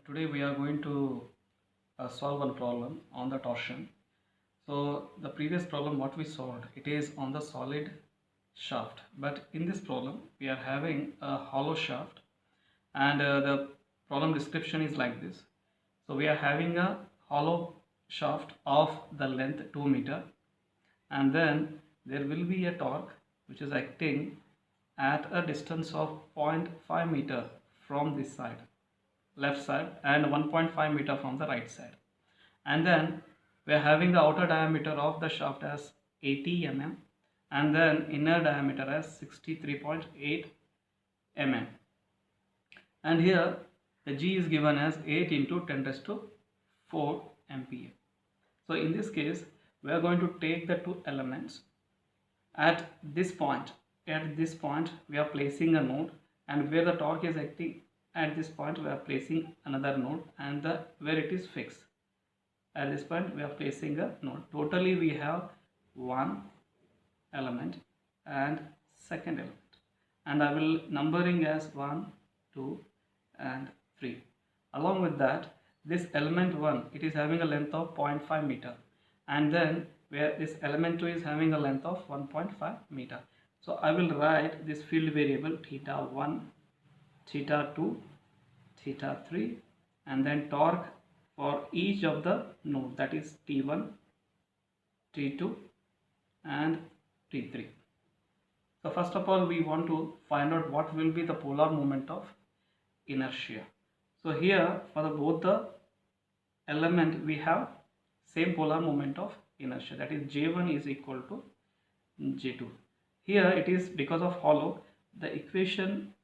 Today we are going to solve one problem on the torsion. So the previous problem what we solved, it is on the solid shaft, but in this problem we are having a hollow shaft, and the problem description is like this. So we are having a hollow shaft of the length 2 meter, and then there will be a torque which is acting at a distance of 0.5 meter from this side, left side, and 1.5 meter from the right side. And then we are having the outer diameter of the shaft as 80 mm and then inner diameter as 63.8 mm. And here the G is given as 8 into 10 raised to 4 MPa. So in this case we are going to take the two elements at this point. At this point we are placing a node, and where the torque is acting at this point we are placing another node, and where it is fixed at this point we are placing a node. Totally we have one element and second element, and I will numbering as 1, 2 and 3. Along with that, this element 1, it is having a length of 0.5 meter, and then where this element 2 is having a length of 1.5 meter. So I will write this field variable theta 1, theta 2, theta 3, and then torque for each of the node, that is T1, T2 and T3. So first of all we want to find out what will be the polar moment of inertia. So here for both the element we have same polar moment of inertia, that is J1 is equal to J2. Here it is because of hollow, the equation,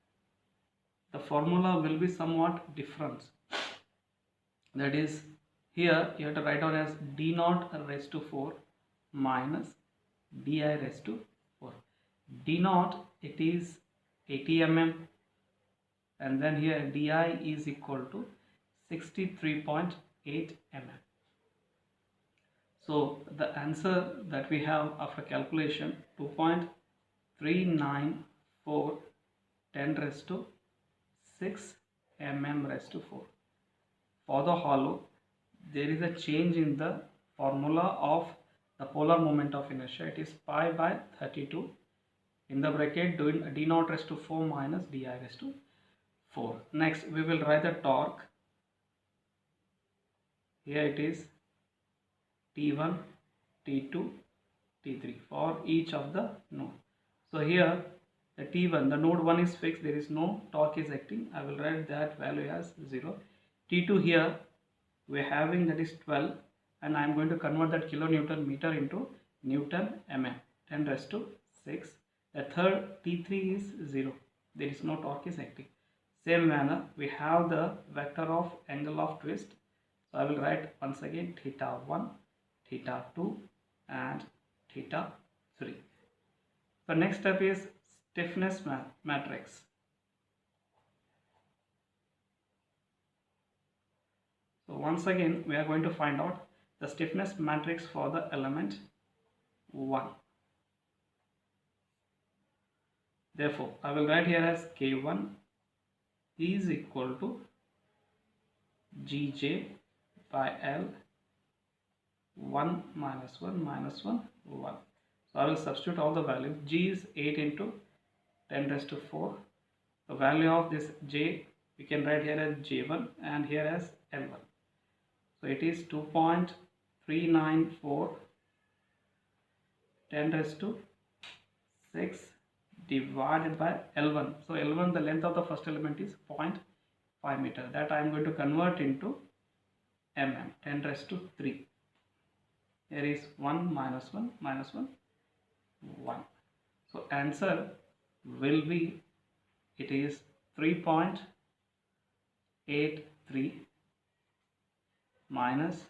the formula will be somewhat different. That is, here you have to write down as d naught raised to 4 minus di raised to 4. D naught, it is 80 mm, and then here di is equal to 63.8 mm. So the answer that we have after calculation, 2.394 10 raised to 6 mm raised to 4. For the hollow, there is a change in the formula of the polar moment of inertia. It is pi by 32 in the bracket doing d naught raised to 4 minus di raised to 4. Next we will write the torque. Here it is T1, T2, T3 for each of the node. So here the T1, the node 1 is fixed, there is no torque is acting. I will write that value as 0. T2 here we are having, that is 12, and I am going to convert that kilonewton meter into Newton mm, 10 raised to 6. The third T3 is 0, there is no torque is acting. Same manner we have the vector of angle of twist. So I will write once again theta 1, theta 2 and theta 3. The next step is stiffness matrix. So once again we are going to find out the stiffness matrix for the element 1. Therefore I will write here as K1 is equal to Gj by L 1 minus 1 minus 1 1. So I will substitute all the values. G is 8 into 10 raised to 4. The value of this J we can write here as J1 and here as L1. So it is 2.394 10 raised to 6 divided by L1. So L1, the length of the first element is 0.5 meter. That I am going to convert into mm, 10 raised to 3. Here is 1 minus 1 minus 1 1. So answer will be, it is 3.83 minus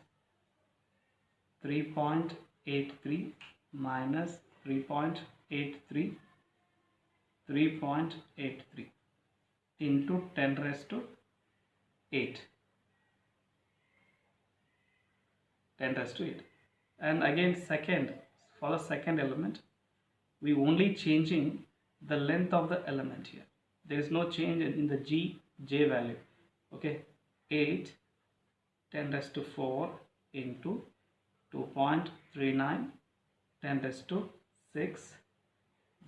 3.83 minus 3.83 3.83 into 10 raised to 8, 10 raised to 8. And again second, for the second element we only changing the length of the element here. There is no change in the J value. Okay, 8 10 raised to 4 into 2.39 10 raised to 6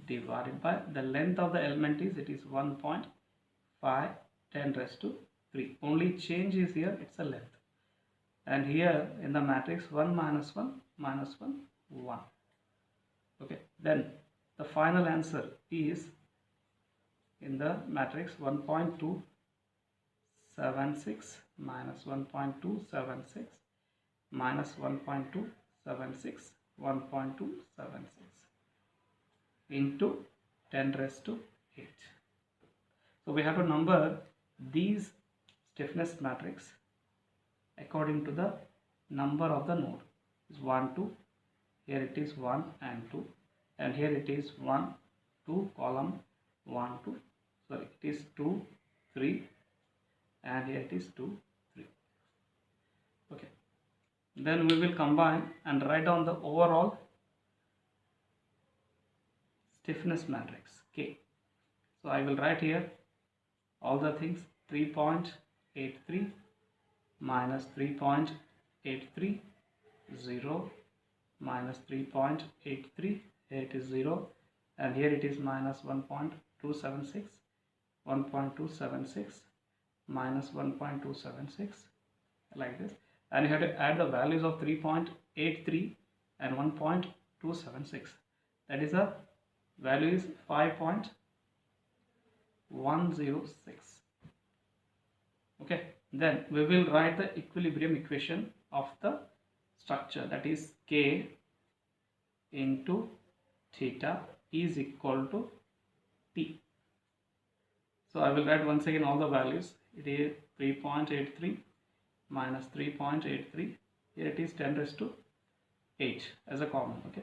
divided by the length of the element is, it is 1.5 10 raised to 3. Only change is here, it's a length. And here in the matrix 1 minus 1 minus 1 1. Okay, then the final answer is in the matrix 1.276 minus 1.276 minus 1.276 1.276 into 10 raised to 8. So we have to number these stiffness matrix according to the number of the node. Is 1 2, here it is 1 and 2, and here it is 1 2 column 1 2, sorry, it is 2 3, and here it is 2 3. Okay, then we will combine and write down the overall stiffness matrix K. So I will write here all the things. 3.83 minus 3.83 0 minus 3.83, here it is 0, and here it is minus 1.276 1.276 minus 1.276, like this, and you have to add the values of 3.83 and 1.276. that is the value is 5.106. okay, then we will write the equilibrium equation of the structure, that is K into theta is equal to T. So I will write once again all the values. It is 3.83 minus 3.83, here it is 10 raised to 8 as a common. Okay,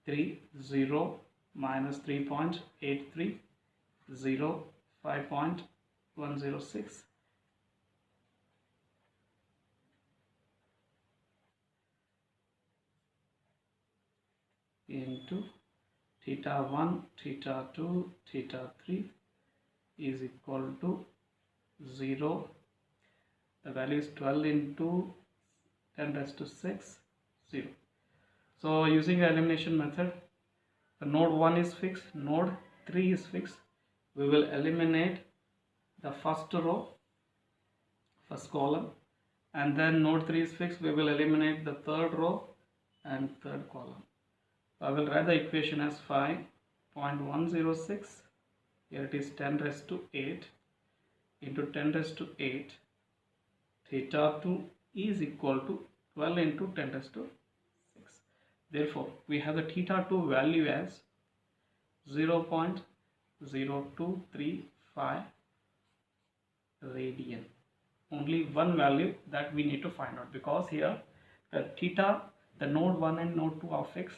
3 0 minus 3.83 0 5.106 into theta 1 theta 2 theta 3 is equal to 0. The value is 12 into 10 raised to 6 0. So using the elimination method, the node 1 is fixed, node 3 is fixed. We will eliminate the first row, first column, and then node 3 is fixed. We will eliminate the third row and third column. So I will write the equation as 5.106. Here it is 10 raised to 8 into 10 raised to 8. Theta 2 is equal to 12 into 10 raised to 6. Therefore, we have the theta 2 value as 0.0235 radian. Only one value that we need to find out, because here the theta, the node 1 and node 2 are fixed,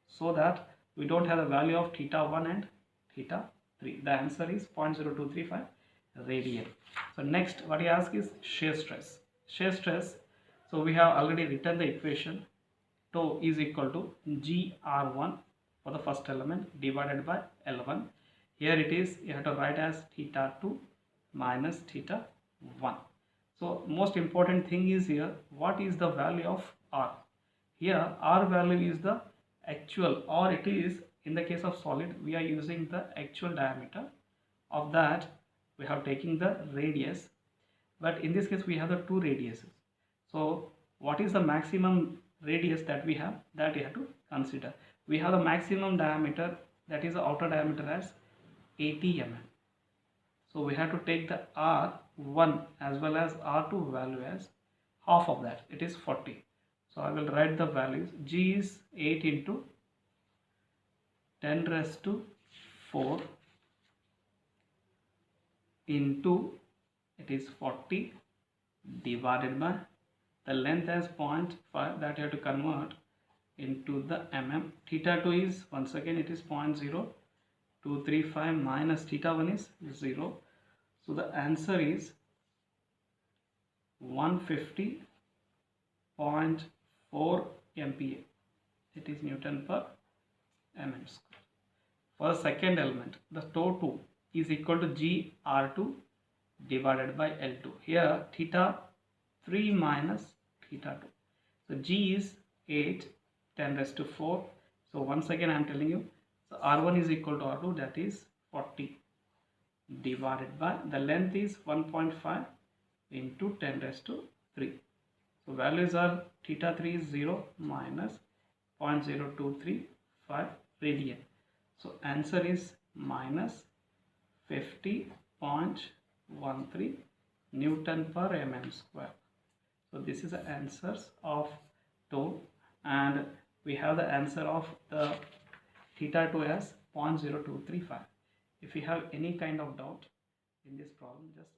so that we don't have the value of theta 1 and theta 3. The answer is 0.0235 radian. So next what he asks is shear stress. Shear stress, so we have already written the equation. Tau is equal to GR1 for the first element divided by L1. Here it is, you have to write as theta 2 minus theta 1. So most important thing is here, what is the value of R? Here R value is the actual, or it is, in the case of solid we are using the actual diameter. Of that we have taken the radius, but in this case we have the two radiuses. So what is the maximum radius that we have, that you have to consider. We have the maximum diameter, that is the outer diameter, as 80 mm. So we have to take the R1 as well as R2 value as half of that, it is 40. So I will write the values. G is 8 into 10 raised to 4 into, it is 40, divided by the length as 0.5, that you have to convert into the mm. Theta 2 is, once again it is 0.0235 minus theta 1 is 0. So the answer is 150.4 MPa. It is Newton per mm square. For the second element, the tau 2 is equal to GR2 divided by L2. Here theta 3 minus theta 2. So G is 8 10 raised to 4. So once again I am telling you, so R1 is equal to R2, that is 40 divided by the length is 1.5 into 10 raised to 3. So values are theta 3 is 0 minus 0.0235 radian. So answer is minus 50.13 Newton per mm square. So this is the answers of 2, and we have the answer of the theta 2 as 0.0235. If you have any kind of doubt in this problem, just